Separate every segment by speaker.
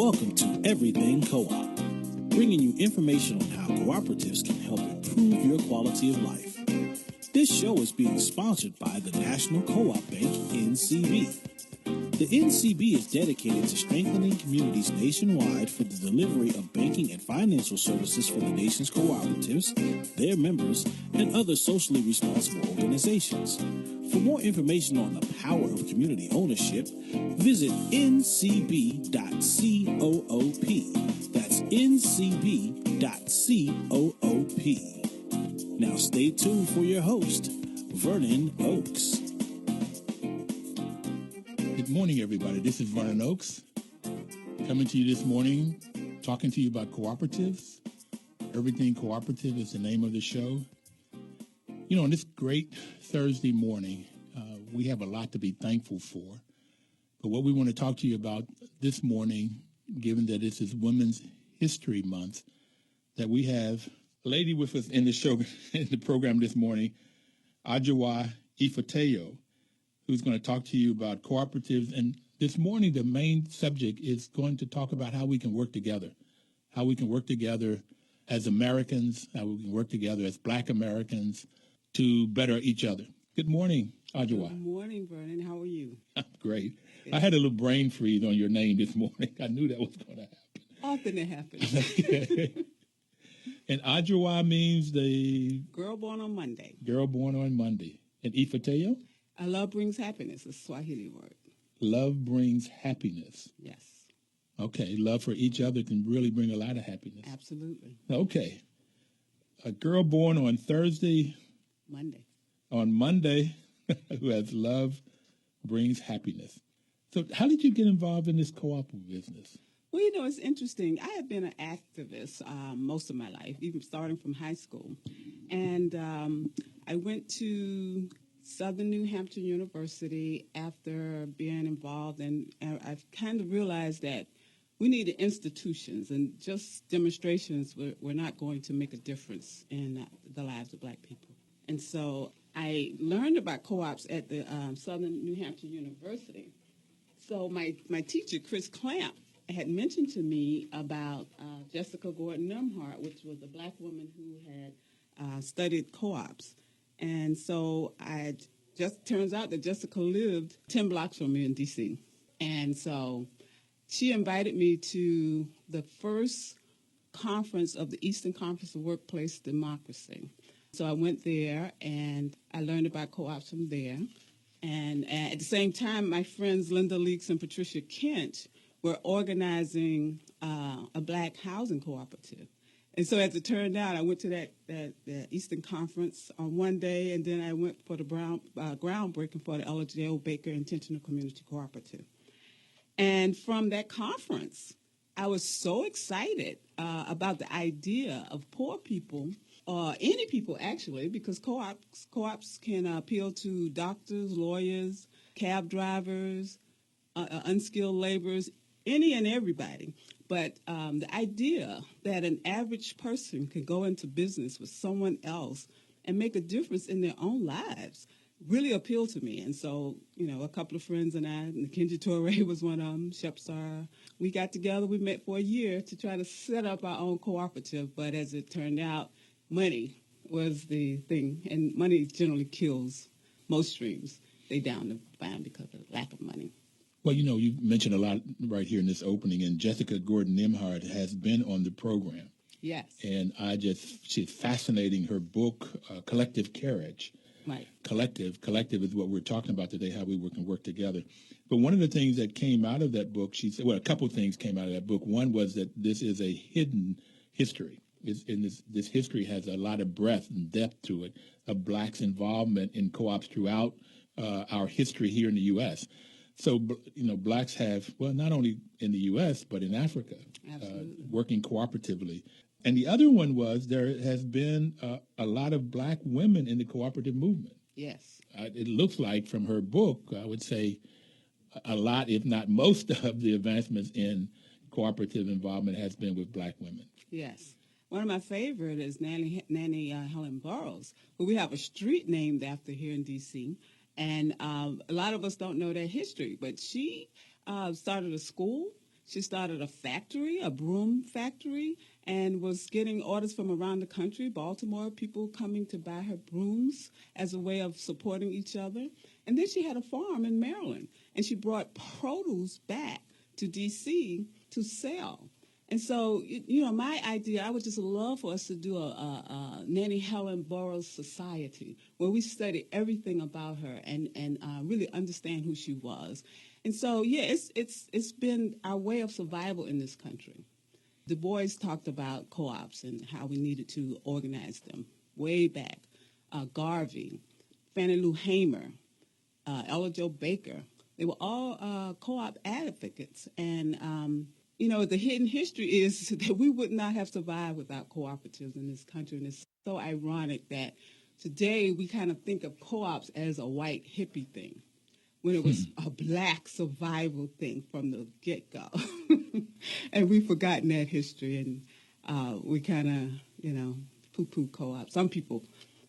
Speaker 1: Welcome to Everything Co-op, bringing you information on how cooperatives can help improve your quality of life. This show is being sponsored by the National Co-op Bank, NCB. The NCB is dedicated to strengthening communities nationwide for the delivery of banking and financial services for the nation's cooperatives, their members, and other socially responsible organizations. For more information on the power of community ownership, visit ncb.coop. That's ncb.coop. Now stay tuned for your host, Vernon Oakes.
Speaker 2: Good morning, everybody. This is Vernon Oakes, coming to you this morning, talking to you about cooperatives. Everything Cooperative is the name of the show. You know, on this great Thursday morning, we have a lot to be thankful for. But what we want to talk to you about this morning, given that this is Women's History Month, that we have a lady with us in the show, in the program this morning, Ajowa Ifateyo, who's going to talk to you about cooperatives. And this morning, the main subject is going to talk about how we can work together as Americans, how we can work together as Black Americans to better each other. Good morning, Ajowa.
Speaker 3: Good morning, Vernon. How are you?
Speaker 2: I'm great. Good. I had a little brain freeze on your name this morning. I knew that was going to happen.
Speaker 3: Often it happens.
Speaker 2: And Ajowa means the...
Speaker 3: Girl born on Monday.
Speaker 2: Girl born on Monday. And Ifateyo?
Speaker 3: Love brings happiness. It's a Swahili word.
Speaker 2: Love brings happiness.
Speaker 3: Yes.
Speaker 2: Okay. Love for each other can really bring a lot of happiness.
Speaker 3: Absolutely.
Speaker 2: Okay. A girl born on Monday, who has love brings happiness. So how did you get involved in this co-op business?
Speaker 3: Well, you know, it's interesting. I have been an activist most of my life, even starting from high school. And I went to Southern New Hampshire University after being involved, and I've kind of realized that we needed institutions, and just demonstrations were not going to make a difference in the lives of Black people. And so I learned about co-ops at the Southern New Hampshire University. So my teacher, Chris Clamp, had mentioned to me about Jessica Gordon Nimhart, which was a Black woman who had studied co-ops. And so turns out that Jessica lived 10 blocks from me in D.C. And so she invited me to the first conference of the Eastern Conference of Workplace Democracy. So I went there, and I learned about co-ops from there. And at the same time, my friends Linda Leaks and Patricia Kent were organizing a Black housing cooperative. And so as it turned out, I went to that Eastern Conference on one day, and then I went for the groundbreaking for the L.J.O. Baker Intentional Community Cooperative. And from that conference, I was so excited about the idea of poor people, or any people actually, because co-ops can appeal to doctors, lawyers, cab drivers, unskilled laborers, any and everybody. But the idea that an average person can go into business with someone else and make a difference in their own lives really appealed to me. And so, you know, a couple of friends and I, Kenji Torre was one of them, Shepsar, we got together, we met for a year to try to set up our own cooperative. But as it turned out, money was the thing. And money generally kills most dreams. They down the line because of lack of money.
Speaker 2: Well, you know, you mentioned a lot right here in this opening, and Jessica Gordon Nimhart has been on the program.
Speaker 3: Yes.
Speaker 2: And she's fascinating. Her book, Collective Carriage.
Speaker 3: Right. Collective
Speaker 2: is what we're talking about today, how we can work together. But one of the things that came out of that book, she said, well, a couple of things came out of that book. One was that this is a hidden history. This history has a lot of breadth and depth to it, of Blacks' involvement in co-ops throughout our history here in the U.S. So, you know, Blacks have, well, not only in the U.S., but in Africa, working cooperatively. And the other one was there has been a lot of Black women in the cooperative movement.
Speaker 3: Yes.
Speaker 2: It looks like from her book, I would say a lot, if not most of the advancements in cooperative involvement has been with Black women.
Speaker 3: Yes. One of my favorite is Nanny Helen Burroughs, who we have a street named after here in D.C., And a lot of us don't know that history, but she started a school. She started a factory, a broom factory, and was getting orders from around the country, Baltimore, people coming to buy her brooms as a way of supporting each other. And then she had a farm in Maryland, and she brought produce back to D.C. to sell. And so, my idea, I would just love for us to do a Nannie Helen Burroughs Society where we study everything about her and really understand who she was. And so, it's been our way of survival in this country. Du Bois talked about co-ops and how we needed to organize them way back. Garvey, Fannie Lou Hamer, Ella Jo Baker, they were all co-op advocates. And the hidden history is that we would not have survived without cooperatives in this country. And it's so ironic that today we kind of think of co-ops as a white hippie thing when it was a black survival thing from the get-go. And we've forgotten that history, and we kind of, poo-poo co-ops. Some people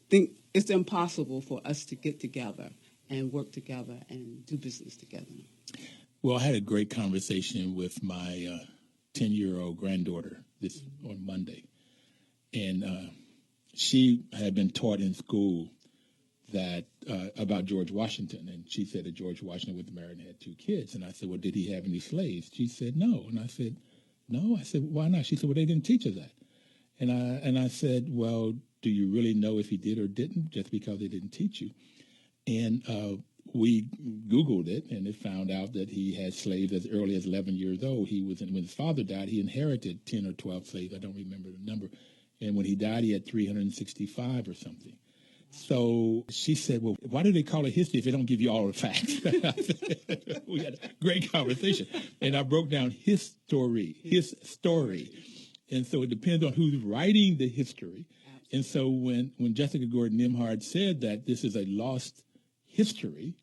Speaker 3: think it's impossible for us to get together and work together and do business together.
Speaker 2: Well, I had a great conversation with my 10-year-old granddaughter on Monday, and she had been taught in school that about George Washington, and she said that George Washington was married and had 2 kids, and I said, well, did he have any slaves? She said, no, and I said, no. I said, why not? She said, well, they didn't teach us that, and I said, well, do you really know if he did or didn't just because they didn't teach you? And we Googled it, and it found out that he had slaves as early as 11 years old. When his father died, he inherited 10 or 12 slaves. I don't remember the number. And when he died, he had 365 or something. So she said, well, why do they call it history if they don't give you all the facts? We had a great conversation. And I broke down his story. And so it depends on who's writing the history. Absolutely. And so when Jessica Gordon Nimhard said that this is a lost history,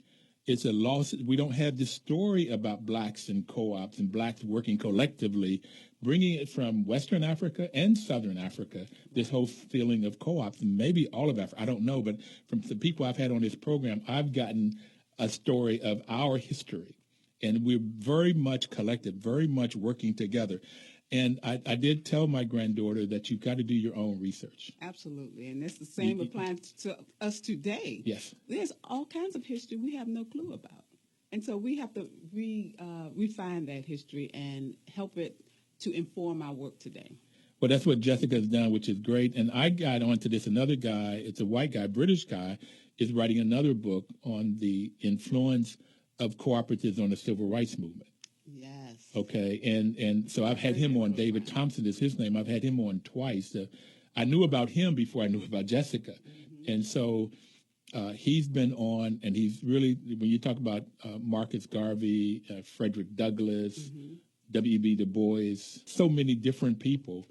Speaker 2: it's a loss. We don't have this story about blacks and co-ops and blacks working collectively, bringing it from Western Africa and Southern Africa, this whole feeling of co-ops, and maybe all of Africa, I don't know, but from the people I've had on this program, I've gotten a story of our history. And we're very much collective, very much working together. And I did tell my granddaughter that you've got to do your own research.
Speaker 3: Absolutely. And it's the same applying to us today.
Speaker 2: Yes.
Speaker 3: There's all kinds of history we have no clue about. And so we have to refine that history and help it to inform our work today.
Speaker 2: Well, that's what Jessica's done, which is great. And I got onto this. Another guy, it's a white guy, British guy, is writing another book on the influence of cooperatives on the civil rights movement.
Speaker 3: Yes.
Speaker 2: Okay, and so I've had him on. David Thompson is his name. I've had him on twice. I knew about him before I knew about Jessica. Mm-hmm. And so he's been on, and he's really, when you talk about Marcus Garvey, Frederick Douglass, mm-hmm. W.E.B. Du Bois, so many different people.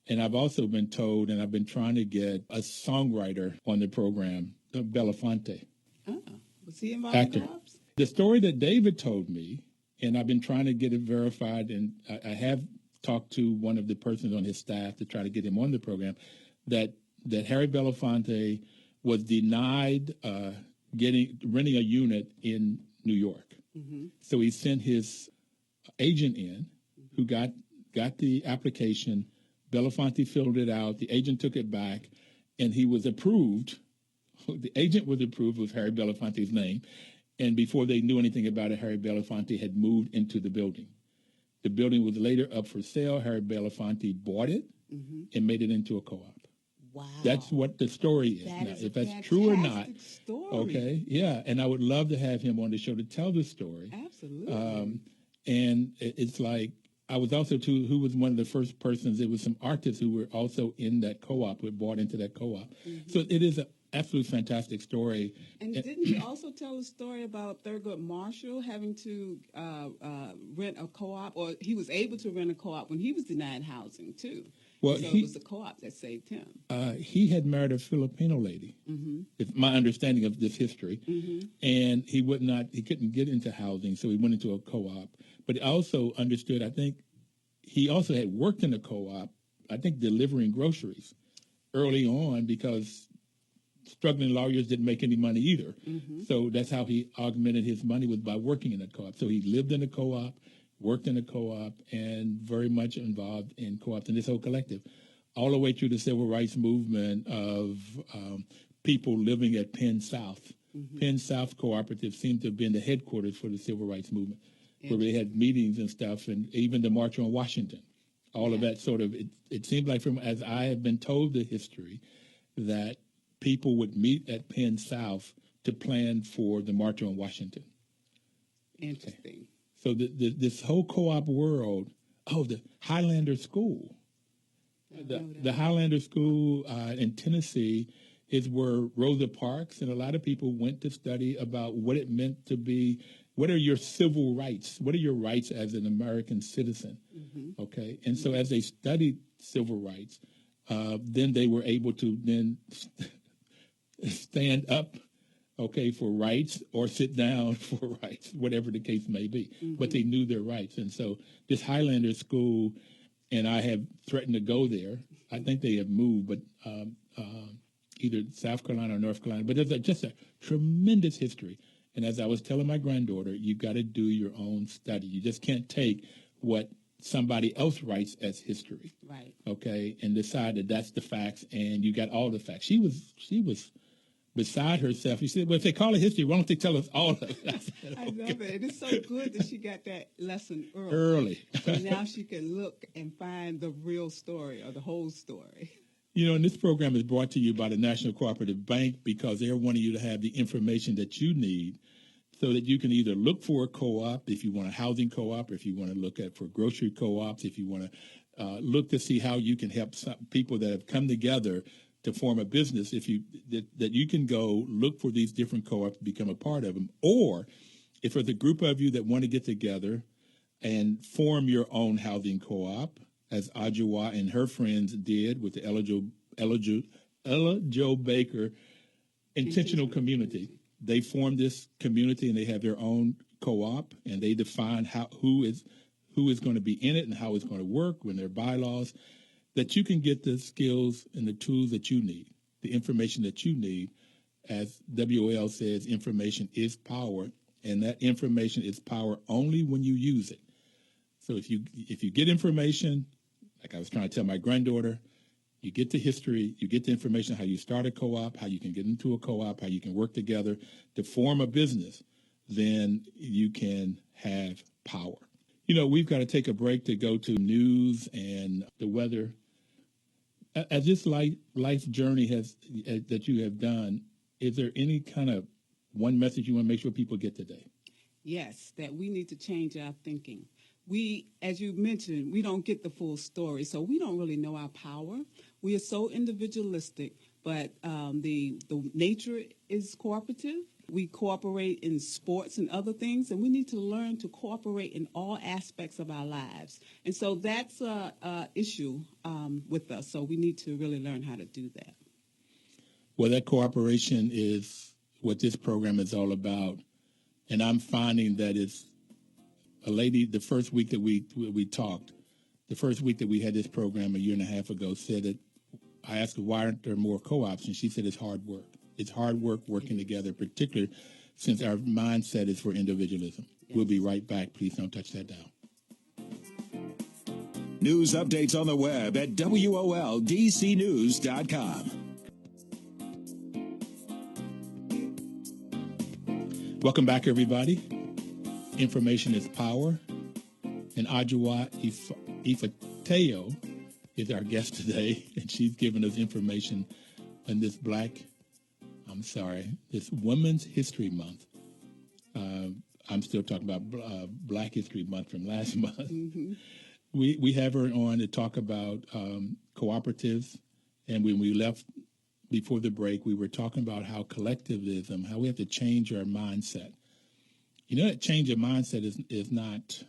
Speaker 2: And I've also been told, and I've been trying to get a songwriter on the program, Belafonte.
Speaker 3: Oh, was he involved
Speaker 2: actor.
Speaker 3: in co-ops?
Speaker 2: The story that David told me, and I've been trying to get it verified, and I have talked to one of the persons on his staff to try to get him on the program, that Harry Belafonte was denied renting a unit in New York. Mm-hmm. So he sent his agent in, who got the application. Belafonte filled it out. The agent took it back, and he was approved. The agent was approved with Harry Belafonte's name. And before they knew anything about it, Harry Belafonte had moved into the building. The building was later up for sale. Harry Belafonte bought it mm-hmm. and made it into a co-op.
Speaker 3: Wow.
Speaker 2: That's what the story is. Now, if that's true or not.
Speaker 3: Story.
Speaker 2: Okay, yeah. And I would love to have him on the show to tell the story.
Speaker 3: Absolutely.
Speaker 2: And it's like, I was also, too, who was one of the first persons, there was some artists who were also in that co-op, who bought into that co-op. Mm-hmm. So it is an absolute fantastic story.
Speaker 3: And didn't you also tell a story about Thurgood Marshall having to rent a co-op, or he was able to rent a co-op when he was denied housing, too? Well, so it was the co-op that saved him.
Speaker 2: He had married a Filipino lady. Mm-hmm. It's my understanding of this history. Mm-hmm. And he couldn't get into housing, so he went into a co-op. But he also understood, I think, he also had worked in a co-op, I think delivering groceries early on, because struggling lawyers didn't make any money either. Mm-hmm. So that's how he augmented his money, was by working in a co-op. So he lived in a co-op, worked in a co-op, and very much involved in co-ops and this whole collective, all the way through the civil rights movement of people living at Penn South. Penn South Cooperative seemed to have been the headquarters for the civil rights movement, where they had meetings and stuff, and even the March on Washington. All of that sort of, it seemed like, from as I have been told the history, that people would meet at Penn South to plan for the March on Washington.
Speaker 3: Interesting.
Speaker 2: So this whole co-op world, the Highlander School. The Highlander School in Tennessee is where Rosa Parks and a lot of people went to study about what it meant to be, what are your civil rights? What are your rights as an American citizen? Okay. And so as they studied civil rights, then they were able to then stand up, for rights, or sit down for rights, whatever the case may be. But they knew their rights. And so this Highlander School, and I have threatened to go there. I think they have moved, but either South Carolina or North Carolina. But there's just a tremendous history. And as I was telling my granddaughter, you got to do your own study. You just can't take what somebody else writes as history,
Speaker 3: right?
Speaker 2: Okay, and decide that that's the facts, and you got all the facts. She was beside herself. She said, "Well, if they call it history, why don't they tell us all of it?" I said,
Speaker 3: I love it. It's so good that she got that lesson early. So now she can look and find the real story or the whole story.
Speaker 2: And this program is brought to you by the National Cooperative Bank because they're wanting you to have the information that you need so that you can either look for a co-op if you want a housing co-op, if you want to look at for grocery co-ops, if you want to look to see how you can help some people that have come together to form a business, that you can go look for these different co-ops, become a part of them. Or if there's a group of you that want to get together and form your own housing co-op, as Ajowa and her friends did with the Ella Jo Baker Intentional Community. They formed this community and they have their own co-op, and they define who is going to be in it and how it's going to work when there are bylaws, that you can get the skills and the tools that you need, the information that you need. As WOL says, information is power, and that information is power only when you use it. So if you get information, like I was trying to tell my granddaughter, you get the history, you get the information, how you start a co-op, how you can get into a co-op, how you can work together to form a business, then you can have power. We've got to take a break to go to news and the weather. As this life journey that you have done, is there any kind of one message you want to make sure people get today?
Speaker 3: Yes, that we need to change our thinking. We, as you mentioned, we don't get the full story, so we don't really know our power. We are so individualistic, but the nature is cooperative. We cooperate in sports and other things, and we need to learn to cooperate in all aspects of our lives. And so that's an issue with us, so we need to really learn how to do that.
Speaker 2: Well, that cooperation is what this program is all about, and I'm finding that it's a lady, the first week that we talked, the first week that we had this program a year and a half ago, said that I asked her, why aren't there more co-ops? And she said it's hard work. It's hard work working together, particularly since our mindset is for individualism. Yes. We'll be right back. Please don't touch that dial.
Speaker 1: News updates on the web at WOLDCnews.com.
Speaker 2: Welcome back, everybody. Information is power. And Ajowa Ifateyo is our guest today, and she's giving us information on this this Women's History Month. I'm still talking about Black History Month from last month. Mm-hmm. We have her on to talk about cooperatives, and when we left before the break, we were talking about how collectivism, how we have to change our mindset. That change of mindset is not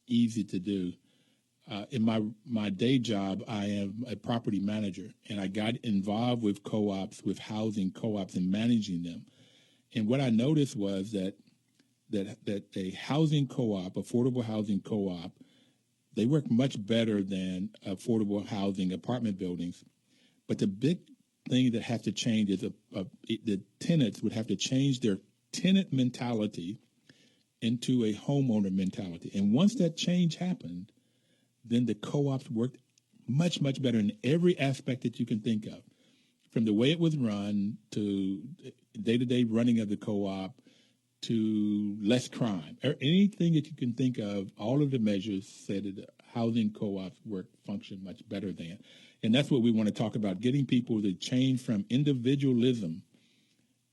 Speaker 2: easy to do. In my day job, I am a property manager, and I got involved with co-ops, with housing co-ops, and managing them. And what I noticed was that a housing co-op, affordable housing co-op, they work much better than affordable housing apartment buildings. But the big thing that has to change is the tenants would have to change their tenant mentality into a homeowner mentality. And once that change happened, then the co-ops worked much, much better in every aspect that you can think of, from the way it was run to day-to-day running of the co-op to less crime. Anything that you can think of, all of the measures said that housing co-ops function much better than. And that's what we want to talk about, getting people to change from individualism,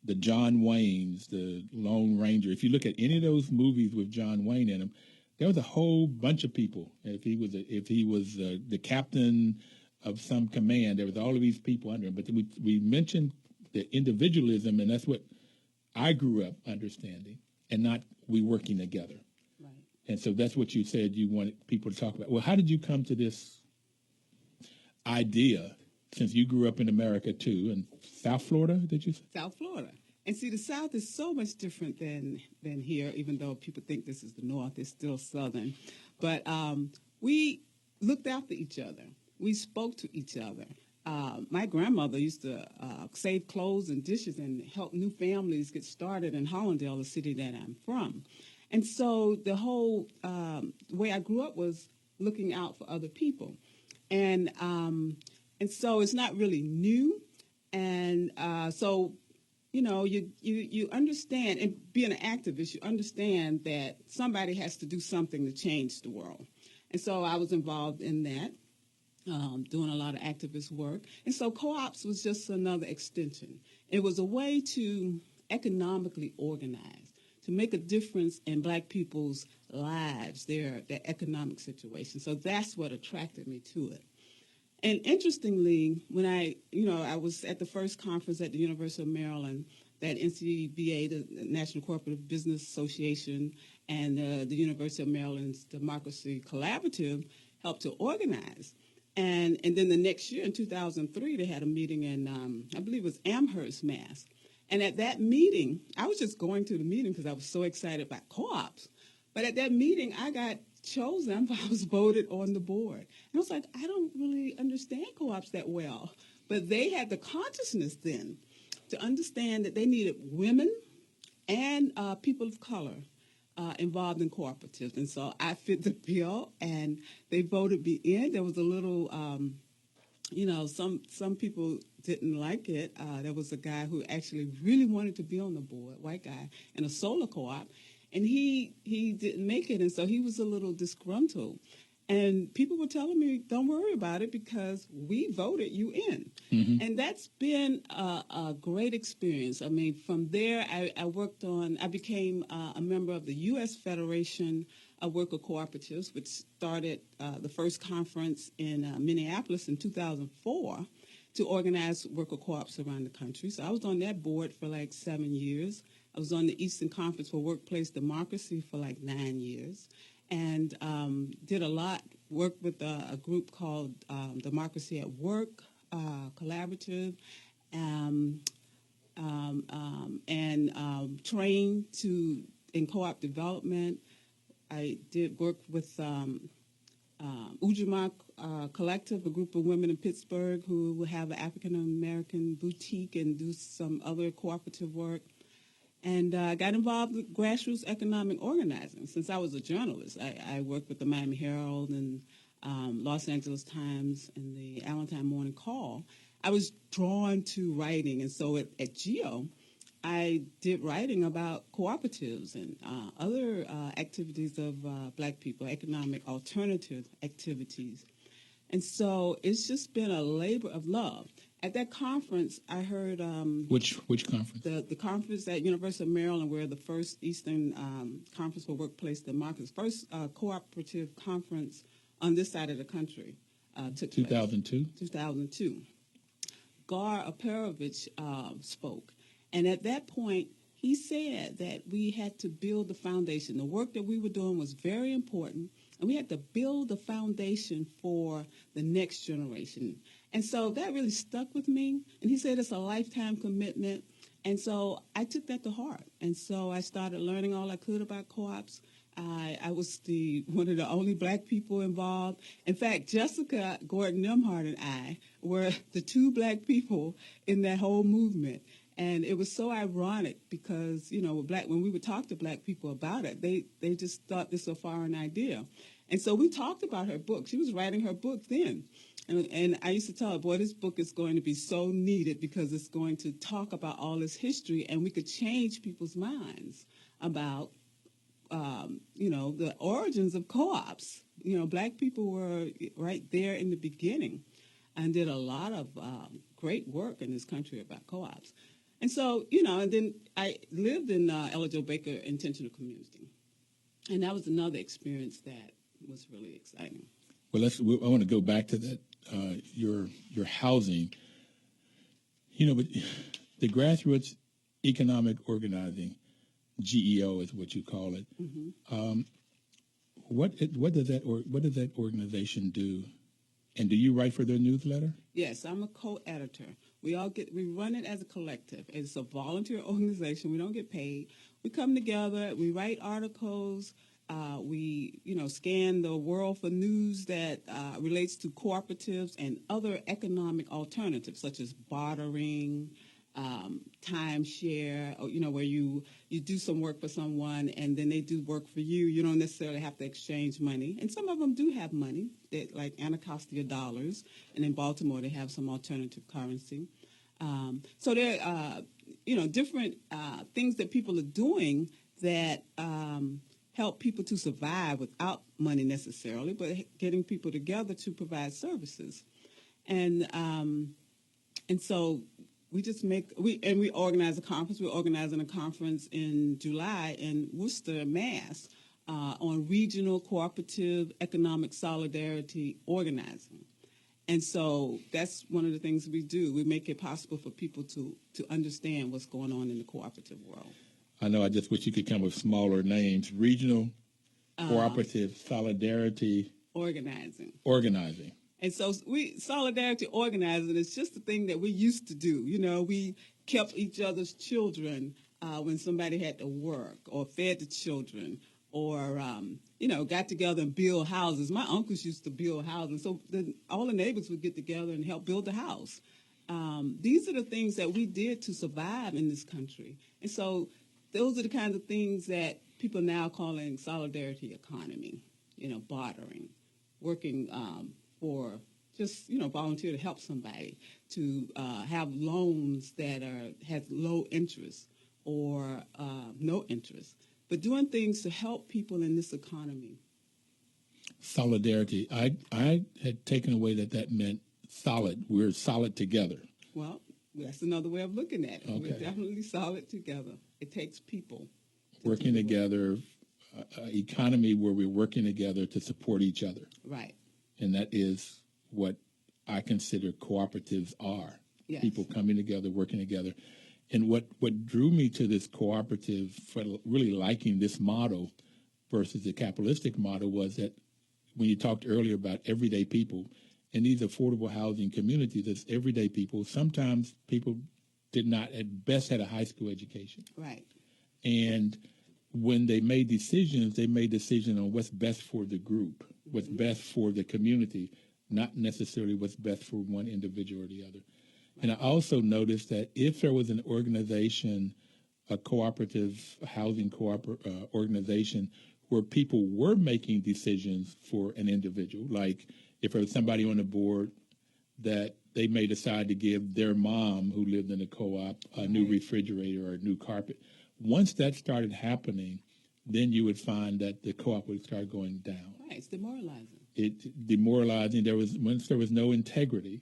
Speaker 2: the John Waynes, the Lone Ranger. If you look at any of those movies with John Wayne in them, there was a whole bunch of people. If he was the captain of some command, there was all of these people under him. But we mentioned the individualism, and that's what I grew up understanding, and not we working together.
Speaker 3: Right.
Speaker 2: And so that's what you said you wanted people to talk about. Well, how did you come to this idea, since you grew up in America too, in South Florida, did you say?
Speaker 3: South Florida. And see, the South is so much different than here, even though people think this is the North, it's still Southern. But we looked after each other. We spoke to each other. My grandmother used to save clothes and dishes and help new families get started in Hollandale, the city that I'm from. And so the whole way I grew up was looking out for other people. And so it's not really new. And so, you know, you understand, and being an activist, you understand that somebody has to do something to change the world. And so I was involved in that, doing a lot of activist work. And so co-ops was just another extension. It was a way to economically organize, to make a difference in Black people's lives, their economic situation. So that's what attracted me to it. And interestingly, when I was at the first conference at the University of Maryland that NCBA, the National Cooperative Business Association, and the University of Maryland's Democracy Collaborative helped to organize. And then the next year, in 2003, they had a meeting in, I believe it was Amherst, Mass. And at that meeting, I was just going to the meeting because I was so excited about co-ops. But at that meeting, I got chosen, but I was voted on the board. And I was like, I don't really understand co-ops that well. But they had the consciousness then to understand that they needed women and people of color involved in cooperatives. And so I fit the bill, and they voted me in. There was a little, some people didn't like it. There was a guy who actually really wanted to be on the board, white guy, in a solar co-op. And he didn't make it, and so he was a little disgruntled. And people were telling me, don't worry about it because we voted you in. Mm-hmm. And that's been a great experience. I mean, from there, I became a member of the U.S. Federation of Worker Cooperatives, which started the first conference in Minneapolis in 2004 to organize worker co-ops around the country. So I was on that board for like 7 years. I was on the Eastern Conference for Workplace Democracy for like 9 years, and did a lot, worked with a group called Democracy at Work Collaborative, and trained in co-op development. I did work with Ujamaa Collective, a group of women in Pittsburgh who will have an African-American boutique and do some other cooperative work. And got involved with grassroots economic organizing. Since I was a journalist, I worked with the Miami Herald and Los Angeles Times and the Allentown Morning Call. I was drawn to writing, and so at GEO, I did writing about cooperatives and other activities of Black people, economic alternative activities. And so it's just been a labor of love. At that conference, I heard...
Speaker 2: Which conference?
Speaker 3: The conference at University of Maryland, where the first Eastern Conference for Workplace Democracy, first cooperative conference on this side of the country took
Speaker 2: 2002?
Speaker 3: place. 2002. Gar Aparovich spoke. And at that point, he said that we had to build the foundation. The work that we were doing was very important, and we had to build the foundation for the next generation. And so that really stuck with me. And he said it's a lifetime commitment. And so I took that to heart. And so I started learning all I could about co-ops. I was one of the only Black people involved. In fact, Jessica Gordon-Nimhart and I were the two Black people in that whole movement. And it was so ironic because, when we would talk to black people about it, they just thought this was a foreign idea. And so we talked about her book. She was writing her book then. And I used to tell her, boy, this book is going to be so needed because it's going to talk about all this history, and we could change people's minds about, the origins of co-ops. Black people were right there in the beginning and did a lot of great work in this country about co-ops. And so, and then I lived in Ajowa Baker Intentional Community. And that was another experience that was really exciting.
Speaker 2: Well, I want to go back to that, your housing. But the grassroots economic organizing, GEO is what you call it. Mm-hmm. What does that organization do? And do you write for their newsletter?
Speaker 3: Yes, I'm a co-editor. We run it as a collective. It's a volunteer organization. We don't get paid. We come together. We write articles. We scan the world for news that relates to cooperatives and other economic alternatives, such as bartering, timeshare, where you do some work for someone and then they do work for you. You don't necessarily have to exchange money. And some of them do have money, like Anacostia dollars. And in Baltimore, they have some alternative currency. So there are, different things that people are doing that help people to survive without money necessarily, but getting people together to provide services. And so we organize a conference. We're organizing a conference in July in Worcester, Mass, on regional cooperative economic solidarity organizing. And so that's one of the things we do. We make it possible for people to understand what's going on in the cooperative world.
Speaker 2: I know, I just wish you could come with smaller names. Regional cooperative solidarity organizing.
Speaker 3: And so solidarity organizing is just the thing that we used to do. We kept each other's children when somebody had to work, or fed the children, or, got together and build houses. My uncles used to build houses. So all the neighbors would get together and help build a house. These are the things that we did to survive in this country. And so those are the kinds of things that people now are calling solidarity economy, bartering, working for just, volunteer to help somebody, to have loans that has low interest or no interest, but doing things to help people in this economy.
Speaker 2: Solidarity. I had taken away that meant solid. We're solid together.
Speaker 3: Well, that's another way of looking at it.
Speaker 2: Okay.
Speaker 3: We're definitely solid together. It takes people.
Speaker 2: Working together, economy where we're working together to support each other.
Speaker 3: Right.
Speaker 2: And that is what I consider cooperatives are.
Speaker 3: Yes.
Speaker 2: People coming together, working together. And what drew me to this cooperative, for really liking this model versus the capitalistic model, was that when you talked earlier about everyday people, in these affordable housing communities, it's everyday people. Sometimes people did not, at best, had a high school education.
Speaker 3: Right.
Speaker 2: And when they made decisions on what's best for the group, what's best for the community, not necessarily what's best for one individual or the other. And I also noticed that if there was an organization, a cooperative housing organization, where people were making decisions for an individual, like if there was somebody on the board that they may decide to give their mom, who lived in a co-op, a new refrigerator or a new carpet. Once that started happening, then you would find that the co-op would start going down.
Speaker 3: Right, it's demoralizing.
Speaker 2: Demoralizing. Once there was no integrity,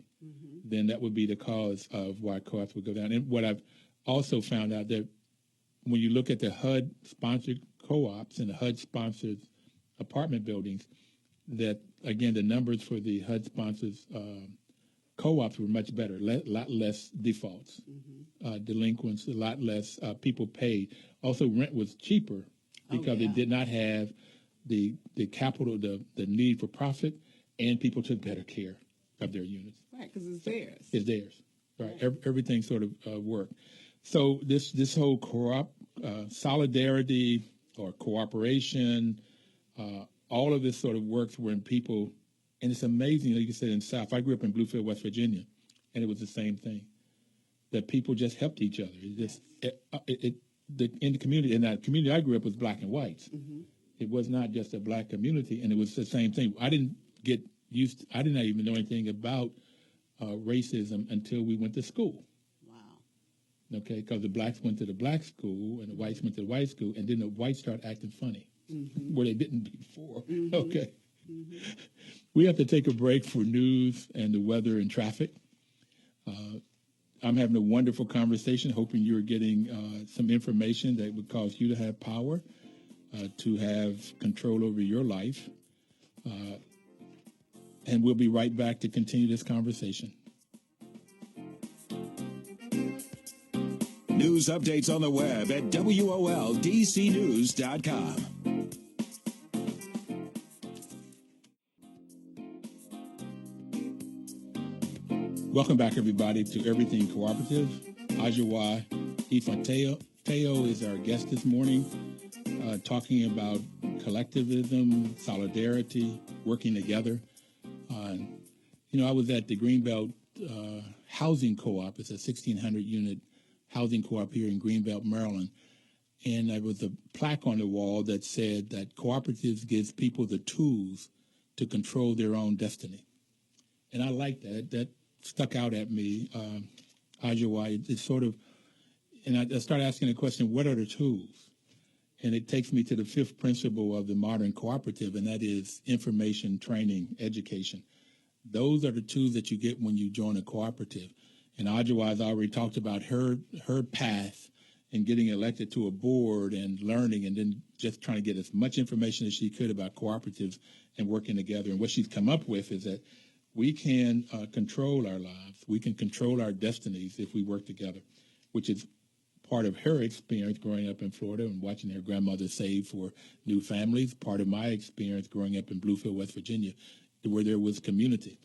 Speaker 2: then that would be the cause of why co-ops would go down. And what I've also found out, that when you look at the HUD-sponsored co-ops and the HUD-sponsored apartment buildings, that, again, the numbers for the HUD-sponsored co-ops were much better, a lot less defaults, delinquents, a lot less people paid. Also, rent was cheaper because it did not have the capital, the need for profit, and people took better care of their units.
Speaker 3: Right, because it's theirs.
Speaker 2: It's theirs, right? Everything sort of worked. So this whole solidarity or cooperation, all of this sort of works when people, and it's amazing, like you said, in South. I grew up in Bluefield, West Virginia, and it was the same thing. that people just helped each other. In the community, and that community I grew up was black and whites.
Speaker 3: Mm-hmm.
Speaker 2: It was not just a black community, and it was the same thing. I didn't even know anything about racism until we went to school.
Speaker 3: Wow.
Speaker 2: Okay, because the blacks went to the black school and the whites went to the white school, and then the whites started acting funny,
Speaker 3: mm-hmm.
Speaker 2: where they didn't before.
Speaker 3: Mm-hmm.
Speaker 2: Okay.
Speaker 3: Mm-hmm.
Speaker 2: We have to take a break for news and the weather and traffic. I'm having a wonderful conversation, hoping you're getting some information that would cause you to have power, to have control over your life. And we'll be right back to continue this conversation.
Speaker 1: News updates on the web at WOLDCnews.com.
Speaker 2: Welcome back, everybody, to Everything Cooperative. Ajowa Ifateyo is our guest this morning, talking about collectivism, solidarity, working together. I was at the Greenbelt Housing Co-op. It's a 1,600-unit housing co-op here in Greenbelt, Maryland. And there was a plaque on the wall that said that cooperatives gives people the tools to control their own destiny. And I like that. That stuck out at me. Ajowa, it's sort of, and I started asking the question, what are the tools? And it takes me to the fifth principle of the modern cooperative, and that is information, training, education. Those are the tools that you get when you join a cooperative. And Ajowa has already talked about her path in getting elected to a board and learning, and then just trying to get as much information as she could about cooperatives and working together. And what she's come up with is that we can control our lives. We can control our destinies if we work together, which is part of her experience growing up in Florida and watching her grandmother save for new families, part of my experience growing up in Bluefield, West Virginia, where there was community.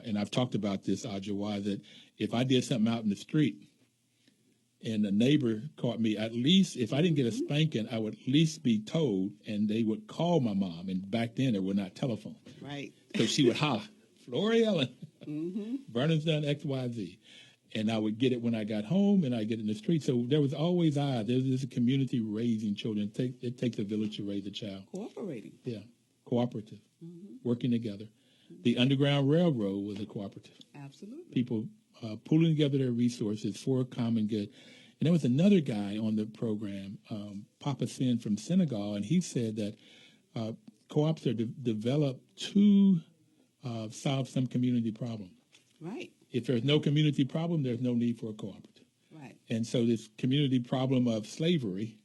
Speaker 2: And I've talked about this, Ajowa, that if I did something out in the street and a neighbor caught me, at least if I didn't get a spanking, I would at least be told, and they would call my mom. And back then there were not telephones.
Speaker 3: Right.
Speaker 2: So she would holler, Flory Ellen, Vernon's done X, Y, Z. And I would get it when I got home, and I get it in the street. So there was always there's a community raising children. It takes a village to raise a child.
Speaker 3: Cooperating.
Speaker 2: Yeah, cooperative, working together. The Underground Railroad was a cooperative.
Speaker 3: Absolutely.
Speaker 2: People pooling together their resources for a common good. And there was another guy on the program, Papa Sin from Senegal, and he said that co-ops are developed to solve some community problem.
Speaker 3: Right.
Speaker 2: If there's no community problem, there's no need for a cooperative.
Speaker 3: Right.
Speaker 2: And so this community problem of slavery,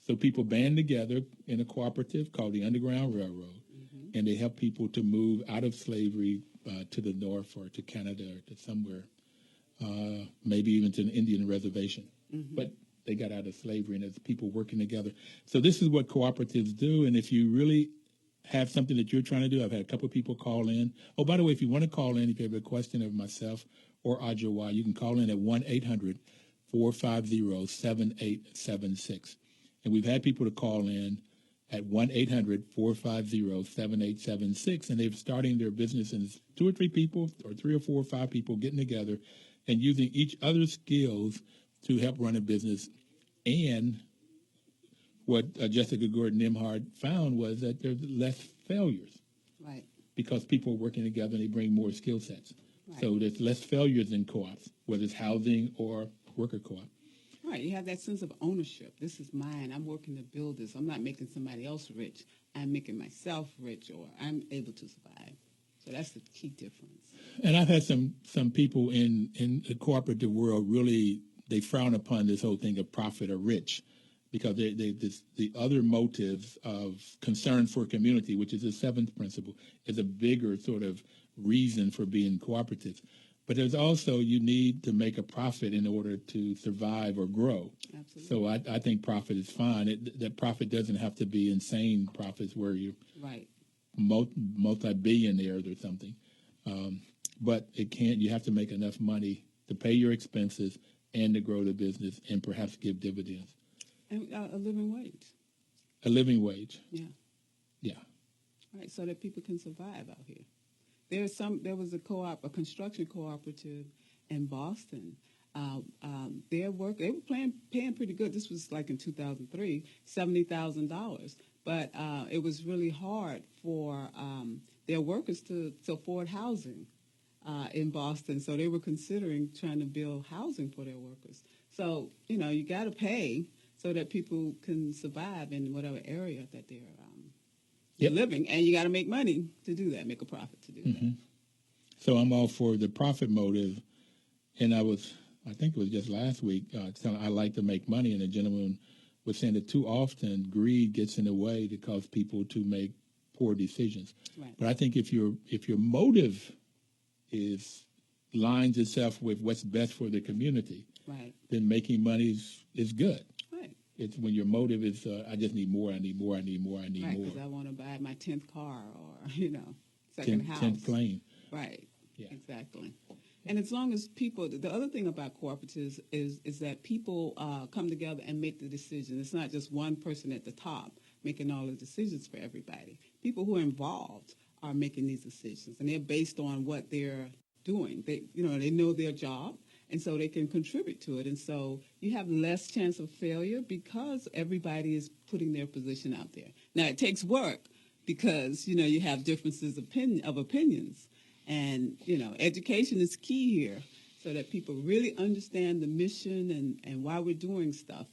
Speaker 2: so people band together in a cooperative called the Underground Railroad, and they help people to move out of slavery to the north or to Canada or to somewhere, maybe even to an Indian reservation. But they got out of slavery, and there's people working together. So this is what cooperatives do, and if you really have something that you're trying to do, I've had a couple of people call in. Oh, by the way, if you want to call in, if you have a question of myself or Ajowa, you can call in at 1-800-450-7876. And we've had people to call in at 1-800-450-7876, and they're starting their business, and it's 2 or 3 people or 3 or 4 or 5 people getting together and using each other's skills to help run a business. And what Jessica Gordon-Nimhard found was that there's less failures.
Speaker 3: Right.
Speaker 2: Because people are working together and they bring more skill sets. Right. So there's less failures in co-ops, whether it's housing or worker co-op.
Speaker 3: Right. You have that sense of ownership. This is mine. I'm working to build this. I'm not making somebody else rich. I'm making myself rich, or I'm able to survive. So that's the key difference.
Speaker 2: And I've had some people in the cooperative world really, they frown upon this whole thing of profit or rich, because the other motives of concern for community, which is the 7th principle, is a bigger sort of reason for being cooperative. But there's also, you need to make a profit in order to survive or grow.
Speaker 3: Absolutely.
Speaker 2: So I think profit is fine. That profit doesn't have to be insane profits where you're
Speaker 3: right.
Speaker 2: multi-billionaires or something. But you have to make enough money to pay your expenses and to grow the business and perhaps give dividends.
Speaker 3: And a living wage.
Speaker 2: A living wage.
Speaker 3: Yeah.
Speaker 2: Yeah.
Speaker 3: Right, so that people can survive out here. There was a co-op, a construction cooperative in Boston. Their work, they were paying pretty good. This was like in 2003, $70,000. But it was really hard for their workers to afford housing in Boston. So they were considering trying to build housing for their workers. So, you got to pay so that people can survive in whatever area that they're living. And you got to make money to do that, make a profit to do that.
Speaker 2: So I'm all for the profit motive. And I think it was just last week, telling I like to make money. And a gentleman was saying that too often greed gets in the way to cause people to make poor decisions.
Speaker 3: Right.
Speaker 2: But I think if your motive lines itself with what's best for the community,
Speaker 3: right,
Speaker 2: then making money is good.
Speaker 3: Right.
Speaker 2: It's when your motive is, I just need more, I need more, I need more, I need
Speaker 3: right,
Speaker 2: more.
Speaker 3: Because I want to buy my 10th car or, second house.
Speaker 2: 10th plane.
Speaker 3: Right.
Speaker 2: Yeah.
Speaker 3: Exactly. And as long as people, the other thing about cooperatives is that people come together and make the decision. It's not just one person at the top making all the decisions for everybody. People who are involved are making these decisions, and they're based on what they're doing. They know their job, and so they can contribute to it. And so you have less chance of failure because everybody is putting their position out there. Now, it takes work because, you have differences of opinions. And, education is key here so that people really understand the mission and why we're doing stuff.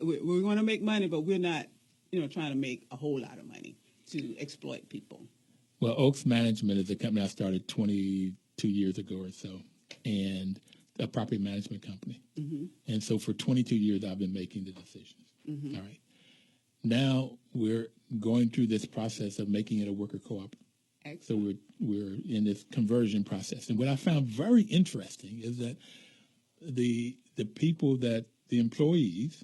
Speaker 3: We want to make money, but we're not, trying to make a whole lot of money to exploit people.
Speaker 2: Well, Oaks Management is a company I started 22 years ago or so, and a property management company. Mm-hmm. And so for 22 years, I've been making the decisions. Mm-hmm. All right. Now we're going through this process of making it a worker co-op.
Speaker 3: Excellent.
Speaker 2: So we're in this conversion process. And what I found very interesting is that the people the employees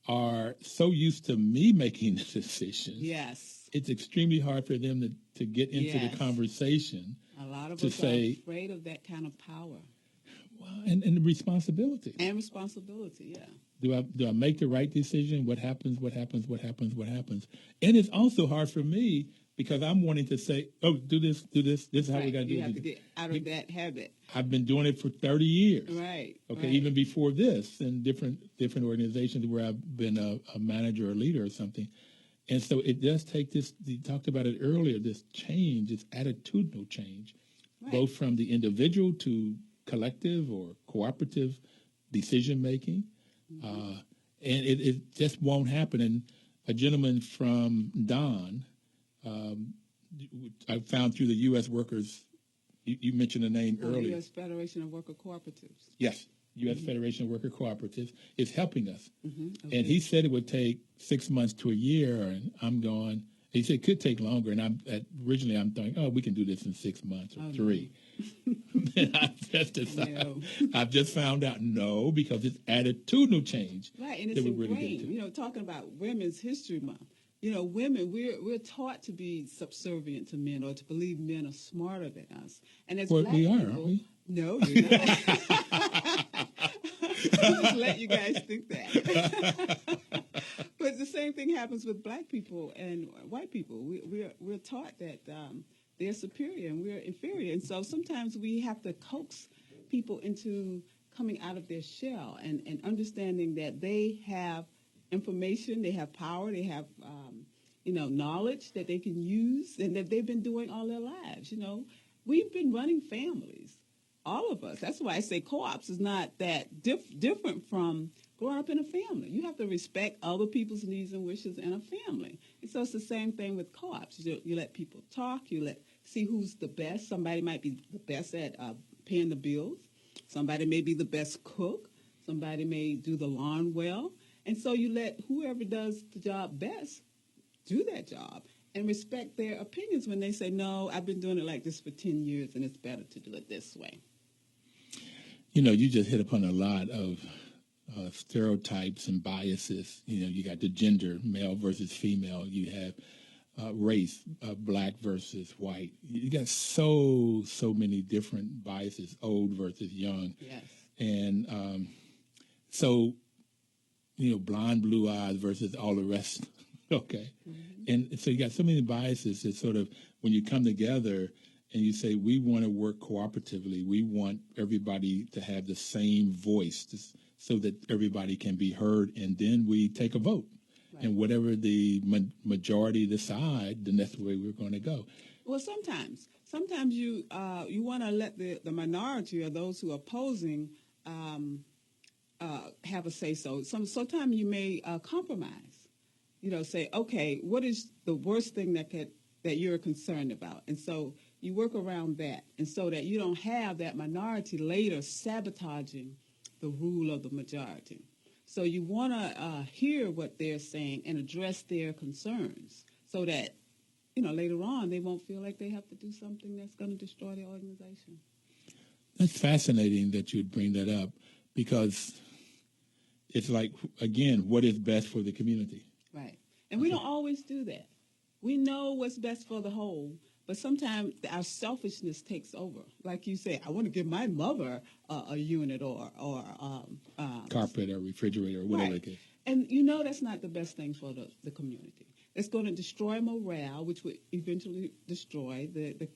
Speaker 2: are so used to me making the decisions.
Speaker 3: Yes.
Speaker 2: It's extremely hard for them to get into the conversation.
Speaker 3: A lot of
Speaker 2: to
Speaker 3: us
Speaker 2: say,
Speaker 3: are afraid of that kind of power.
Speaker 2: Well, and the responsibility.
Speaker 3: And responsibility, yeah.
Speaker 2: Do I make the right decision? What happens? And it's also hard for me because I'm wanting to say, oh, do this. This is how we got to do it.
Speaker 3: You have to get out of that habit.
Speaker 2: I've been doing it for 30 years.
Speaker 3: Right.
Speaker 2: Okay,
Speaker 3: right.
Speaker 2: even before this in different organizations where I've been a manager or leader or something. And so it does take this, you talked about it earlier, this change, this attitudinal change, both from the individual to collective or cooperative decision-making. Mm-hmm. And it just won't happen. And a gentleman from Don, I found through the U.S. Workers, you mentioned the name earlier.
Speaker 3: U.S. Federation of Worker Cooperatives.
Speaker 2: Yes, U.S. Federation of Worker Cooperatives is helping us.
Speaker 3: Mm-hmm. Okay.
Speaker 2: And he said it would take 6 months to a year, and I'm going, he said it could take longer, and originally I'm thinking, oh, we can do this in 6 months or 3. And I've just found out, no, because it's attitudinal change.
Speaker 3: Right, and it's ingrained. Talking about Women's History Month. Women, we're taught to be subservient to men or to believe men are smarter than us. And as black
Speaker 2: we are,
Speaker 3: people,
Speaker 2: aren't we?
Speaker 3: No, you're not. I'll just let you guys think that. But the same thing happens with black people and white people. We're taught that they're superior and we're inferior. And so sometimes we have to coax people into coming out of their shell and understanding that they have information, they have power, they have knowledge that they can use and that they've been doing all their lives. We've been running families, all of us. That's why I say co-ops is not that different from growing up in a family. You have to respect other people's needs and wishes in a family. And so it's the same thing with co-ops. You let people talk, see who's the best. Somebody might be the best at paying the bills. Somebody may be the best cook. Somebody may do the lawn well. And so you let whoever does the job best do that job and respect their opinions when they say, no, I've been doing it like this for 10 years and it's better to do it this way.
Speaker 2: You just hit upon a lot of stereotypes and biases. You got the gender, male versus female. You have race, black versus white. You got so many different biases, old versus young.
Speaker 3: Yes.
Speaker 2: And so, blonde, blue eyes versus all the rest. Okay. Mm-hmm. And so you got so many biases that sort of, when you come together and you say, we want to work cooperatively. We want everybody to have the same voice so that everybody can be heard. And then we take a vote. Right. And whatever the majority decide, then that's the way we're going to go.
Speaker 3: Well, sometimes you want to let the minority or those who are opposing have a say-so. Sometimes you may compromise. Say, okay, what is the worst thing that you're concerned about? And so you work around that, and so that you don't have that minority later sabotaging the rule of the majority. So you want to hear what they're saying and address their concerns so that, later on they won't feel like they have to do something that's going to destroy the organization.
Speaker 2: That's fascinating that you'd bring that up, because it's like, again, what is best for the community?
Speaker 3: Right. And we don't always do that. We know what's best for the whole, but sometimes our selfishness takes over. Like you say, I want to give my mother a unit or
Speaker 2: carpet or refrigerator or whatever it is.
Speaker 3: And that's not the best thing for the community. It's going to destroy morale, which would eventually destroy the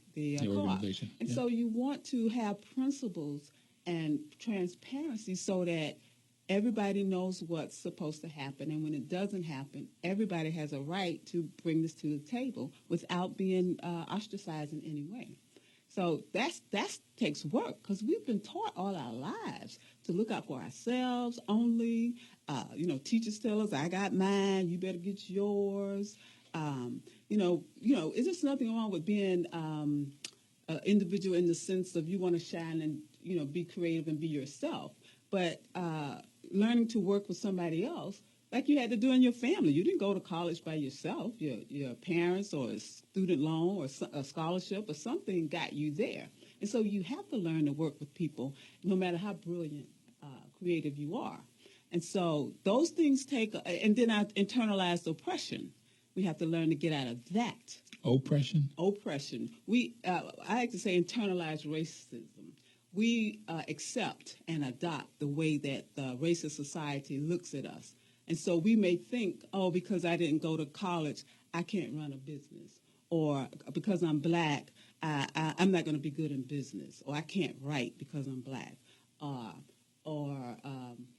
Speaker 2: organization.
Speaker 3: And so you want to have principles and transparency so that everybody knows what's supposed to happen, and when it doesn't happen, everybody has a right to bring this to the table without being ostracized in any way. So that takes work, because we've been taught all our lives to look out for ourselves only. Teachers tell us, "I got mine, you better get yours." Is just nothing wrong with being an individual in the sense of you want to shine and be creative and be yourself, but learning to work with somebody else, like you had to do in your family. You didn't go to college by yourself. Your parents or a student loan or a scholarship or something got you there. And so you have to learn to work with people, no matter how brilliant, creative you are. And so those things and then our internalized oppression. We have to learn to get out of that.
Speaker 2: Oppression?
Speaker 3: Oppression. I like to say internalized racism. We accept and adopt the way that the racist society looks at us. And so we may think, because I didn't go to college, I can't run a business. Or because I'm black, I'm not going to be good in business. Or I can't write because I'm black. Or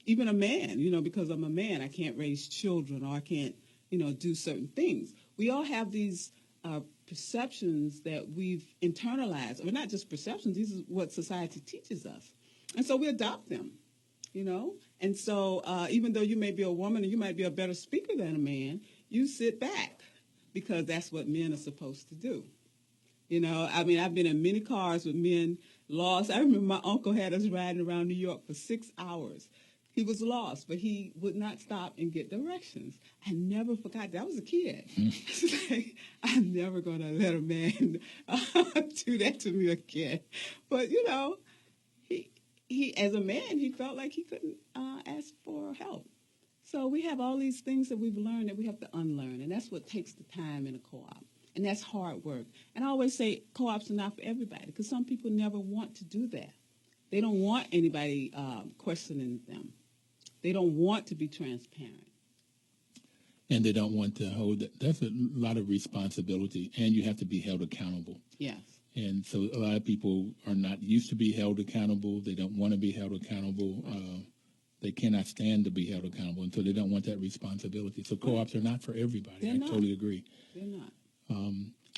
Speaker 3: even a man, because I'm a man, I can't raise children, or I can't, do certain things. We all have these perceptions that we've internalized, or not just perceptions, these is what society teaches us. And so we adopt them, And so even though you may be a woman and you might be a better speaker than a man, you sit back because that's what men are supposed to do. I've been in many cars with men lost. I remember my uncle had us riding around New York for 6 hours. He was lost, but he would not stop and get directions. I never forgot that. I was a kid. Like, I'm never going to let a man do that to me again. But, he as a man, he felt like he couldn't ask for help. So we have all these things that we've learned that we have to unlearn, and that's what takes the time in a co-op. And that's hard work. And I always say co-ops are not for everybody, because some people never want to do that. They don't want anybody questioning them. They don't want to be transparent.
Speaker 2: And they don't want to hold that. That's a lot of responsibility, and you have to be held accountable.
Speaker 3: Yes.
Speaker 2: And so a lot of people are not used to be held accountable. They don't want to be held accountable. They cannot stand to be held accountable, and so they don't want that responsibility. So co-ops are not for everybody. I totally agree.
Speaker 3: They're not.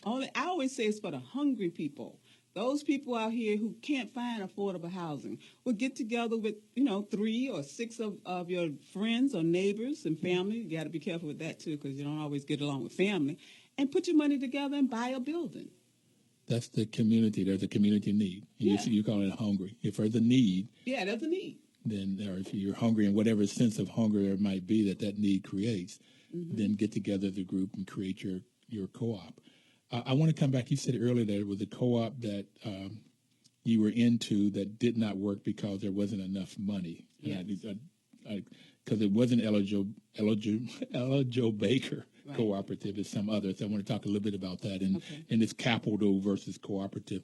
Speaker 3: I always say it's for the hungry people. Those people out here who can't find affordable housing will get together with, 3 or 6 of your friends or neighbors and family. You got to be careful with that, too, because you don't always get along with family. And put your money together and buy a building.
Speaker 2: That's the community. There's a community need. Yeah. You call it hungry. If there's a need.
Speaker 3: Yeah, there's a need.
Speaker 2: Then, or if you're hungry in whatever sense of hunger there might be that need creates, then get together as a group and create your co-op. I want to come back. You said earlier that it was a co-op that you were into that did not work because there wasn't enough money.
Speaker 3: Yes.
Speaker 2: Because it wasn't Elijo Baker
Speaker 3: right.
Speaker 2: Cooperative, it's some other. So I want to talk a little bit about that and this capital versus cooperative.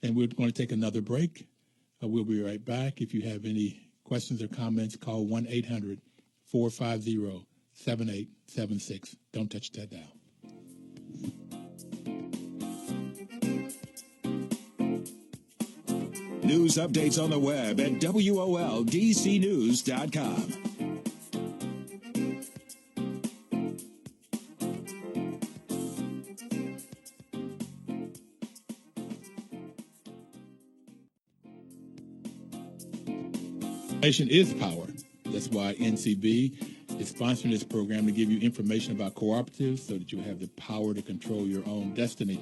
Speaker 2: And we're going to take another break. We'll be right back. If you have any questions or comments, call 1-800-450-7876. Don't touch that dial.
Speaker 1: News updates on the web at WOLDCnews.com.
Speaker 2: Information is power. That's why NCB is sponsoring this program to give you information about cooperatives so that you have the power to control your own destiny.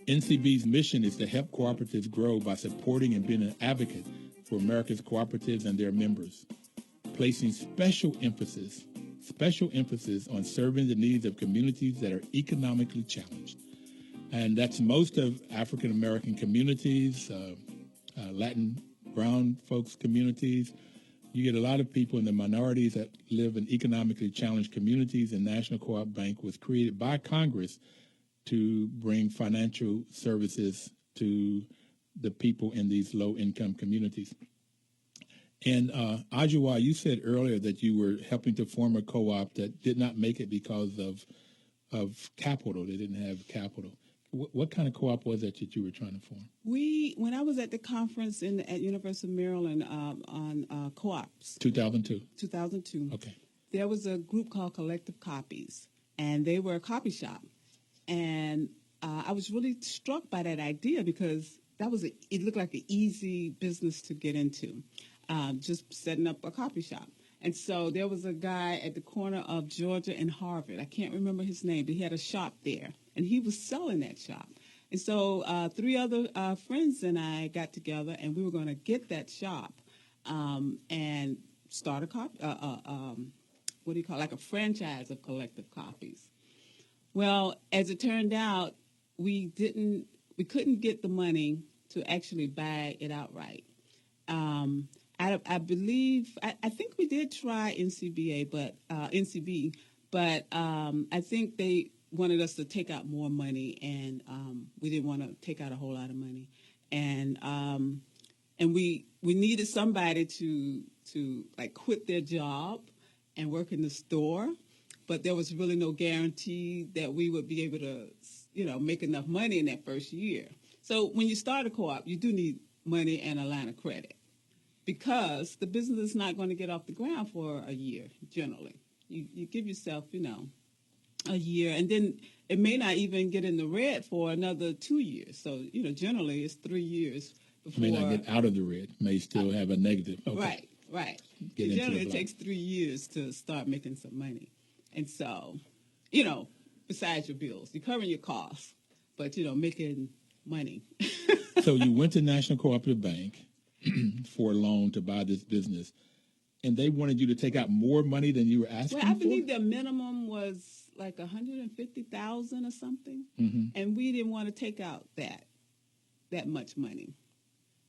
Speaker 2: NCB's mission is to help cooperatives grow by supporting and being an advocate for America's cooperatives and their members, placing special emphasis on serving the needs of communities that are economically challenged. And that's most of African American communities, Latin brown folks communities. You get a lot of people in the minorities that live in economically challenged communities, and National Co-op Bank was created by Congress to bring financial services to the people in these low-income communities. And Ajowa, you said earlier that you were helping to form a co-op that did not make it because of capital. They didn't have capital. What kind of co-op was that you were trying to form?
Speaker 3: When I was at the conference at University of Maryland on co-ops.
Speaker 2: 2002.
Speaker 3: 2002.
Speaker 2: Okay.
Speaker 3: There was a group called Collective Copies, and they were a copy shop. And I was really struck by that idea because it looked like an easy business to get into, just setting up a copy shop. And so there was a guy at the corner of Georgia and Harvard. I can't remember his name, but he had a shop there, and he was selling that shop. And so 3 other friends and I got together, and we were going to get that shop and start like a franchise of Collective Copies. Well, as it turned out, we couldn't get the money to actually buy it outright. I think we did try NCB, but I think they wanted us to take out more money, and we didn't want to take out a whole lot of money, and we needed somebody to like quit their job and work in the store, but there was really no guarantee that we would be able to, make enough money in that first year. So when you start a co-op, you do need money and a line of credit, because the business is not going to get off the ground for a year, generally. You give yourself, a year, and then it may not even get in the red for another 2 years. So, generally it's 3 years before.
Speaker 2: May not get out of the red, may still have a negative. Okay.
Speaker 3: Right.
Speaker 2: Generally,
Speaker 3: it takes 3 years to start making some money. And so, besides your bills, you're covering your costs, but, making money.
Speaker 2: So you went to National Cooperative Bank for a loan to buy this business, and they wanted you to take out more money than you were asking for?
Speaker 3: Well, I believe their minimum was like $150,000 or something, and we didn't want to take out that much money.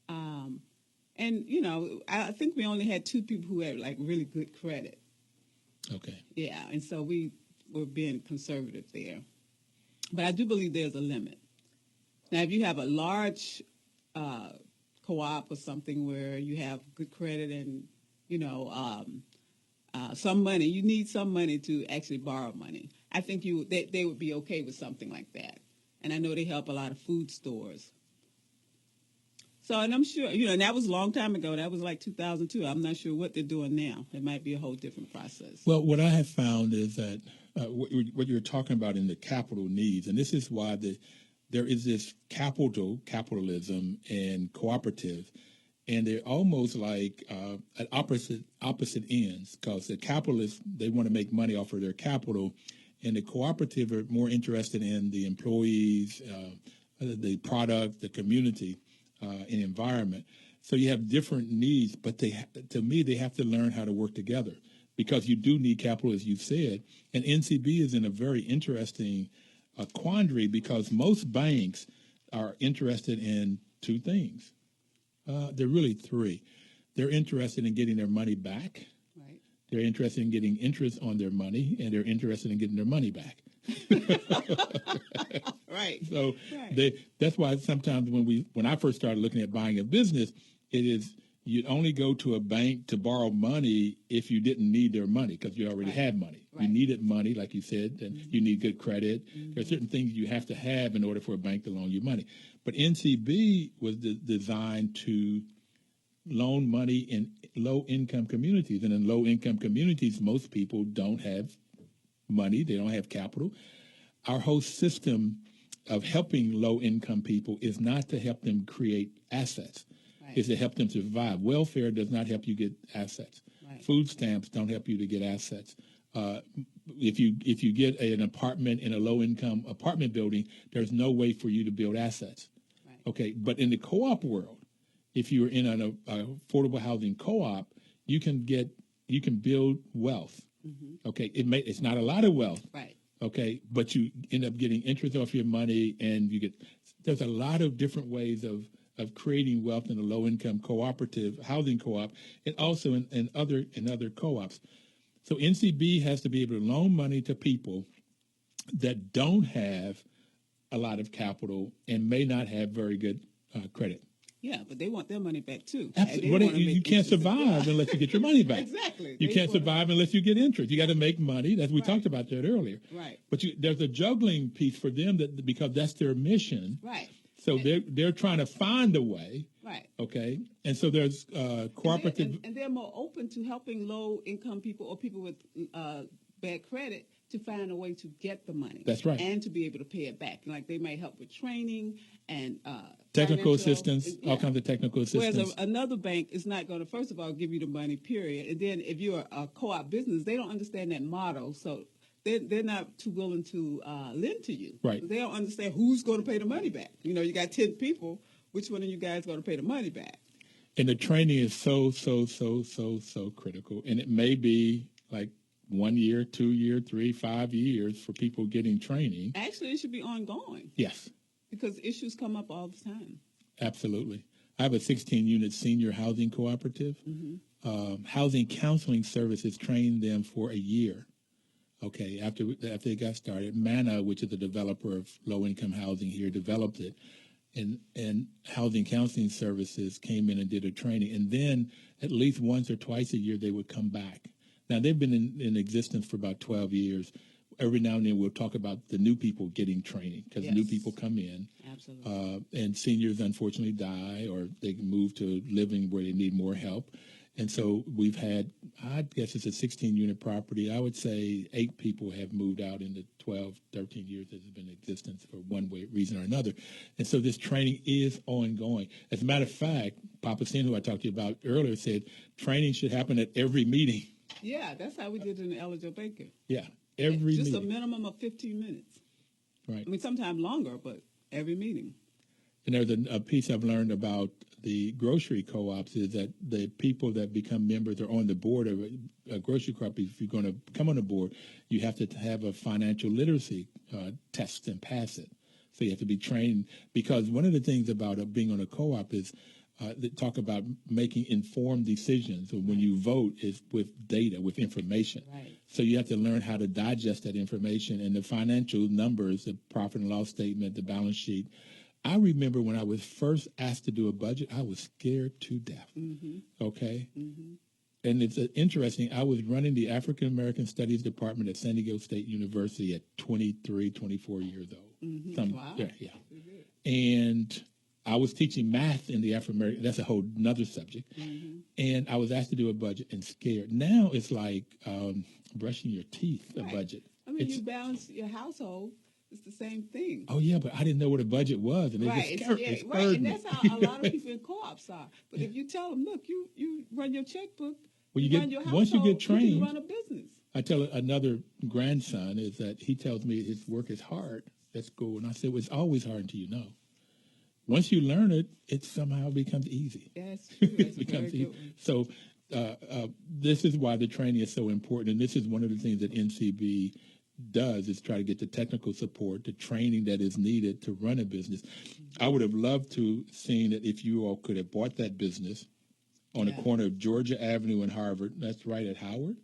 Speaker 3: And I think we only had 2 people who had like really good credit.
Speaker 2: Okay.
Speaker 3: Yeah, and so we were being conservative there, but I do believe there's a limit. Now, if you have a large co-op or something where you have good credit and some money, you need some money to actually borrow money. I think they would be okay with something like that. And I know they help a lot of food stores. So, and I'm sure, and that was a long time ago. That was like 2002. I'm not sure what they're doing now. It might be a whole different process.
Speaker 2: Well, what I have found is that what you're talking about in the capital needs, and this is why there is this capitalism and cooperative, and they're almost like at opposite ends, because the capitalists, they want to make money off of their capital, and the cooperative are more interested in the employees, the product, the community, and environment. So you have different needs, but to me, they have to learn how to work together, because you do need capital, as you said. And NCB is in a very interesting quandary, because most banks are interested in 2 things. They're really 3. They're interested in getting their money back.
Speaker 3: Right.
Speaker 2: They're interested in getting interest on their money, and they're interested in getting their money back.
Speaker 3: Right.
Speaker 2: So that's why sometimes when I first started looking at buying a business, it is you'd only go to a bank to borrow money if you didn't need their money because you already had money.
Speaker 3: Right.
Speaker 2: You needed money, like you said, and you need good credit. There are certain things you have to have in order for a bank to loan you money. But NCB was designed to loan money in low-income communities. And in low-income communities, most people don't have money. They don't have capital. Our whole system of helping low-income people is not to help them create assets.
Speaker 3: Right.
Speaker 2: Is to help them survive. Welfare does not help you get assets.
Speaker 3: Right.
Speaker 2: Food stamps don't help you to get assets. If you get an apartment in a low-income apartment building, there's no way for you to build assets.
Speaker 3: Right.
Speaker 2: Okay, but in the co-op world, if you're in an affordable housing co-op, you can build wealth. Okay, it's not a lot of wealth.
Speaker 3: Right.
Speaker 2: Okay, but you end up getting interest off your money, and there's a lot of different ways of creating wealth in a low-income cooperative housing co-op, and also in other co-ops. So NCB has to be able to loan money to people that don't have a lot of capital and may not have very good credit.
Speaker 3: Yeah, but they want their money back too.
Speaker 2: Absolutely. You can't survive unless you get your money back.
Speaker 3: Exactly.
Speaker 2: You can't survive unless you get interest. You got to make money. We talked about that earlier.
Speaker 3: Right.
Speaker 2: But there's a juggling piece for them because that's their mission.
Speaker 3: Right.
Speaker 2: So they're trying to find a way.
Speaker 3: Right.
Speaker 2: Okay. And so there's cooperative.
Speaker 3: And they're more open to helping low-income people or people with bad credit to find a way to get the money.
Speaker 2: That's right.
Speaker 3: And to be able to pay it back. Like they might help with training and
Speaker 2: technical assistance, all kinds of technical assistance.
Speaker 3: Whereas another bank is not going to, first of all, give you the money, period. And then if you're a co-op business, they don't understand that model. So they're not too willing to lend to you.
Speaker 2: Right.
Speaker 3: They don't understand who's going to pay the money back. You got 10 people. Which one of you guys going to pay the money back?
Speaker 2: And the training is so critical. And it may be like 1 year, 2 year, 3, 5 years for people getting training.
Speaker 3: Actually, it should be ongoing.
Speaker 2: Yes.
Speaker 3: Because issues come up all the time.
Speaker 2: Absolutely. I have a 16-unit senior housing cooperative. Housing counseling services trained them for a year. Okay, after they got started, Mana, which is a developer of low-income housing here, developed it. And housing counseling services came in and did a training. And then at least once or twice a year, they would come back. Now, they've been in existence for about 12 years. Every now and then we'll talk about the new people getting training because new people come in.
Speaker 3: Absolutely.
Speaker 2: And seniors, unfortunately, die or they can move to living where they need more help. And so we've had, I guess it's a 16-unit property. I would say 8 people have moved out in the 12, 13 years that it's been in existence for one reason or another. And so this training is ongoing. As a matter of fact, Papa Sin, who I talked to you about earlier, said training should happen at every meeting.
Speaker 3: Yeah, that's how we did it in Elijah Baker.
Speaker 2: Yeah, every
Speaker 3: Just
Speaker 2: meeting.
Speaker 3: a minimum of 15 minutes.
Speaker 2: Right.
Speaker 3: I mean, sometimes longer, but every meeting.
Speaker 2: And there's a piece I've learned about the grocery co-ops is that the people that become members or on the board of a grocery co-op, if you're going to come on the board, you have to have a financial literacy test and pass it. So you have to be trained because one of the things about being on a co-op is they talk about making informed decisions. So when you vote is with data, with information.
Speaker 3: Right.
Speaker 2: So you have to learn how to digest that information and the financial numbers, the profit and loss statement, the balance sheet. I remember when I was first asked to do a budget, I was scared to death. Okay? And it's interesting. I was running the African American Studies Department at San Diego State University at 23, 24 years old.
Speaker 3: Wow.
Speaker 2: Yeah. And I was teaching math in the African American. That's a whole nother subject. And I was asked to do a budget and scared. Now it's like brushing your teeth, a budget.
Speaker 3: I mean, you balance your household. It's the same thing.
Speaker 2: Oh, yeah, but I didn't know what a budget was. And it just scared
Speaker 3: right. And
Speaker 2: me.
Speaker 3: that's how a lot of people in co-ops are. But if you tell them, look, you run your checkbook,
Speaker 2: well,
Speaker 3: run your household,
Speaker 2: once you get trained,
Speaker 3: you can run a business.
Speaker 2: I tell another grandson is that he tells me his work is hard at school. And I said, well, it's always hard until you know. Once you learn it, it somehow becomes easy.
Speaker 3: That's true. That's
Speaker 2: it becomes
Speaker 3: very
Speaker 2: easy.
Speaker 3: good.
Speaker 2: So this is why the training is so important. And this is one of the things that NCB does is try to get the technical support, the training that is needed to run a business. I would have loved to seen it if you all could have bought that business on the corner of Georgia Avenue and Harvard. That's right at Howard.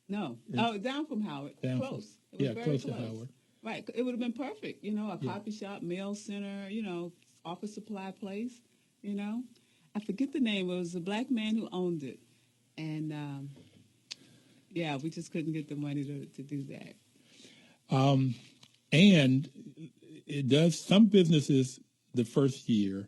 Speaker 3: No, down from Howard. Close. It was very
Speaker 2: close to Howard.
Speaker 3: Right. It would have been perfect. A coffee shop, mail center, office supply place, I forget the name. It was a black man who owned it. And, yeah, we just couldn't get the money to do that.
Speaker 2: And it does, some businesses, the first year,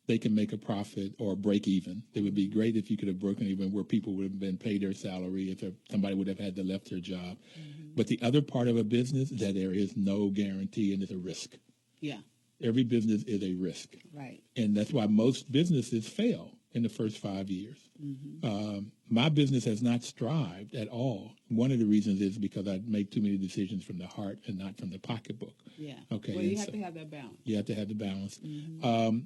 Speaker 2: they can make a profit or break even. It would be great if you could have broken even where people would have been paid their salary, if somebody would have had to left their job. Mm-hmm. But the other part of a business is that there is no guarantee and it's a risk.
Speaker 3: Yeah.
Speaker 2: Every business is a risk.
Speaker 3: Right.
Speaker 2: And that's why most businesses fail in the first 5 years. Mm-hmm. My business has not strived at all. One of the reasons is because I make too many decisions from the heart and not from the pocketbook.
Speaker 3: Yeah.
Speaker 2: Okay.
Speaker 3: Well, you have to have that balance.
Speaker 2: You have to have the balance. Mm-hmm.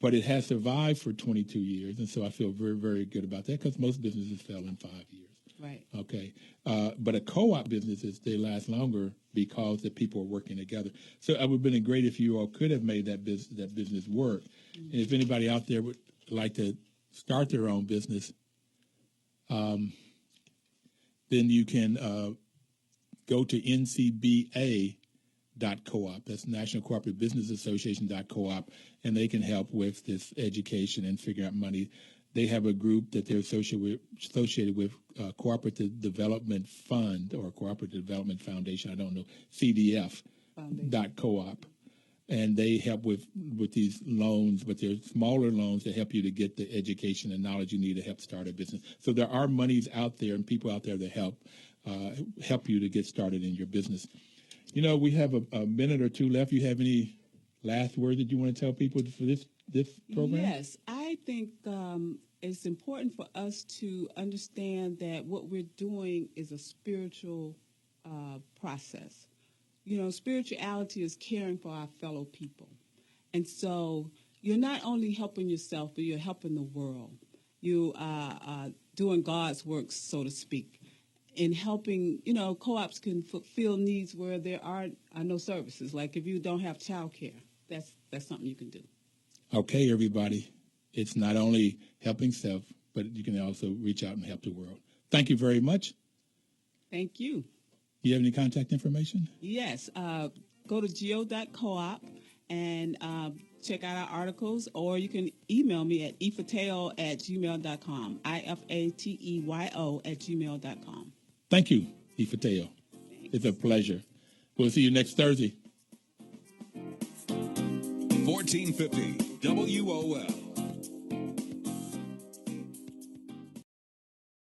Speaker 2: But it has survived for 22 years, and so I feel very, very good about that because most businesses fail in 5 years.
Speaker 3: Right.
Speaker 2: Okay. But a co-op businesses, they last longer because the people are working together. So it would have been great if you all could have made that business work. Mm-hmm. And if anybody out there would like to start their own business, then you can go to ncba.coop. That's National Cooperative Business Association.coop, and they can help with this education and figuring out money. They have a group that they're associated with Cooperative Development Fund or Cooperative Development Foundation, I don't know, CDF.coop. And they help with these loans, but they're smaller loans to help you to get the education and knowledge you need to help start a business. So there are monies out there and people out there that help you to get started in your business. You know, we have a minute or two left. You have any last word that you want to tell people for this program?
Speaker 3: Yes, I think it's important for us to understand that what we're doing is a spiritual process. You know, spirituality is caring for our fellow people. And so you're not only helping yourself, but you're helping the world. You are doing God's work, so to speak, in helping, you know, co-ops can fulfill needs where there are no services. Like if you don't have child care, that's something you can do.
Speaker 2: Okay, everybody. It's not only helping self, but you can also reach out and help the world. Thank you very much.
Speaker 3: Thank you.
Speaker 2: You have any contact information?
Speaker 3: Yes. Go to geo.coop and check out our articles, or you can email me at ifateyo@gmail.com, ifateyo@gmail.com.
Speaker 2: Thank you, Ifateyo. It's a pleasure. We'll see you next Thursday.
Speaker 1: 1450 WOL.